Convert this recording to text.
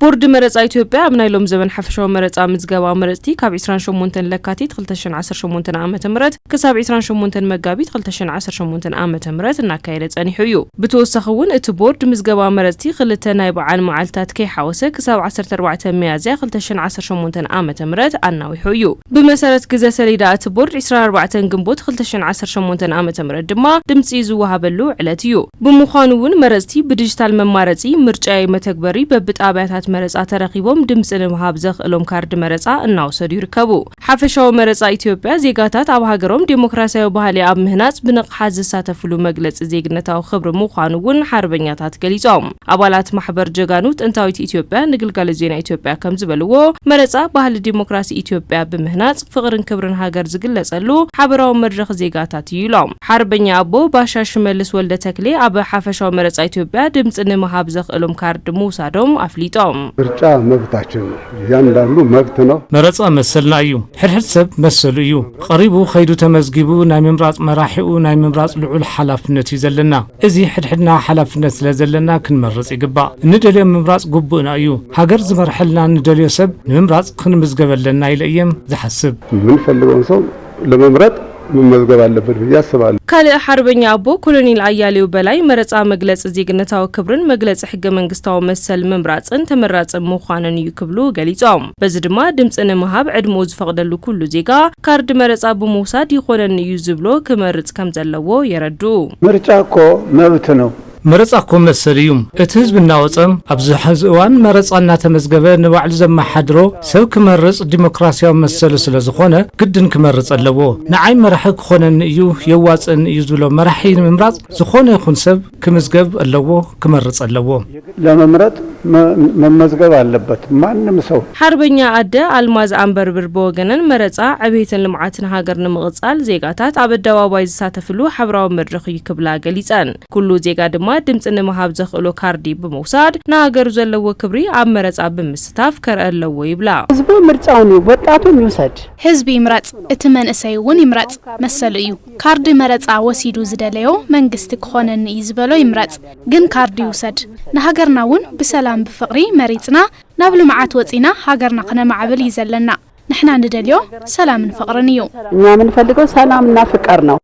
بورد مرصا إثيوبيا أبنايلوم زمن حفشوا مرصا مزجبا مرصتي كاب 28 لكاتيت 2018 عام تمرت كساب 28 مجابيت 2018 عام تمرت ناكايلت أنيحيو بتوسخون بورد مزجبا مرصتي خلتنا نايب عن معلتات كي حوسه كساب 14 ميازيا 2018 عام تمرت عناوي حيو بمسارة كذا سليدة بورد 24 جنبوت 2018 عام تمرت دما دمسي زوهابلو علتيو بمخانون مرصتي بديجيتال ممارتي مرجعي متكبري ببتابعات مرصا ترقيبهم دمص المهاب زخلهم كارد مرصا እናውሰዱ ይርከቡ حفشاو مرصا ኢትዮጵያ ዜጋታት ኣብ ሃገሮም ዲሞክራሲያዊ ባህሊ ኣብ ምህናጽ ብንቕሓት ዝሳተፍሉ መግለጽ ዜግነታዊ ክብሪ ምዃኑን ሓርበኛታት ገሊጾም ኣባላት ማሕበር ጀጋኑ ጥንታዊት ኢትዮጵያ ንግልጋሎት ዜና ኢትዮጵያ ከም ዝበልዎ መረጻ ባህሊ ዲሞክራሲ ኢትዮጵያ ብምህናጽ ፍቕርን ክብርን ሃገር ዝግለጸሉ ሓበራዊ መድረኽ ዜጋታት ይሎም ሓርበኛ ኣቦ ባሻ ሽመልስ ወልደ ተክሌ ኣብ حفشاو መረጻ ኢትዮጵያ ድምጽ ንምሃብ ዘኽእሎም ካርድ ምውሳዶም ኣፍሊጦም ምርጫ መብታችን ያንዳንዱ መብት ነው መረጻ መሰልና እዩ ሕድሕድ ሰብ መሰሉ እዩ ቀሪቡ ኸይዱ ተመዝጊቡ ናይ ምምራጽ መራሒኡ ናይ ምምራጽ ልዑል ሓላፍነት እዩ ዘለና እዚ ሕድሕድና ሓላፍነት ስለዘለና ክንመርጽ ይግባእ እንደልዮ ምምራጽ ጉቡእና እዩ ሃገር ዝመርሐልና እንደልዮ ሰብ ንምምራጽ ክንምዝገበለና ኢለየም ዝሓስብ ምን ፈልገው ሰው ለመምረጥ መመዝገብ አለበት ያስባል ካልእ ሓርበኛ ኣቦ ኮሎኔል አያሌው በላይ መረጻ መግለጽ ዜግነታዊ ክብርን መግለጽ ሕገ መንግስታዊ መሰል ምምራጽን ተመራጽ ምዃንን እዩ ክብሉ ገሊጾም በዚ ድማ ድምጽ ንምሃብ ዕድሞ ዝፈቅደሉ ኩሉ ዜጋ ካርድ መረጻ ብምውሳድ ይኾነን እዩ ዝብሎ ክመርጽ ከም ዘለዎ የረዱ ምርጫ እኮ መብት ነው መረጻ ኮ መሰልዩ እቲ ህዝብ እናወጸም ኣብዚ ሕዝዋን መረጻና ተመዝገበ ንባዕሉ ዘመሓድሮ ሰብ ክመርጽ ዲሞክራሲያዊ መሰል ስለዝኾነ ግድን ክመርጽ ኣለዎ ንዓይ መራሒ ክኾነን እዩ የዋጽን እዩ ዝብሎ መራሒ ንምምራጽ ዝኾነ ይኹን ሰብ ክምዝገብ ኣለዎ ክመርጽ ኣለዎ ለመምረጥ መመዝገብ አለበት ማንም ሰው ሓርበኛ ኣደ አልማዝ አንበርብር በወገነን መረጻ ዕቤትን ልምዓትን ሃገር ንምቕጻል ዜጋታት ኣብ ኣደባባይ ዝሳተፍሉ ሓበራዊ መድረኽ ይክብላ ገሊጸን ኩሉ ዜጋ ድማ ድምጽ ንምሃብ ዘኽእሎ ካርዲ ብምውሳድ ንሃገር ዘለዎ ክብሪ ኣብ መረጻ ብምስታፍ ከርአለዎ ይብላ ህዝቡ ምርጫውን ወጣቱን ይውሰድ ህዝቢ ይምራጽ እቲ መንእሰይ እውን ይምራጽ መሰሉ እዩ ካርዲ መረጻ ወሲዱ ዝደለዮ መንግስቲ ክኾነን እዩ ዝበሎ ይምራጽ ግን ካርዲ ይውሰድ ንሃገርና እውን بسلام بفقري مريضنا ناب لمعات وصينا هاجرنا كنمعبل يزلنا نحنا ندليو سلام فقرنيو نعم نفلقو سلامنا فقرنا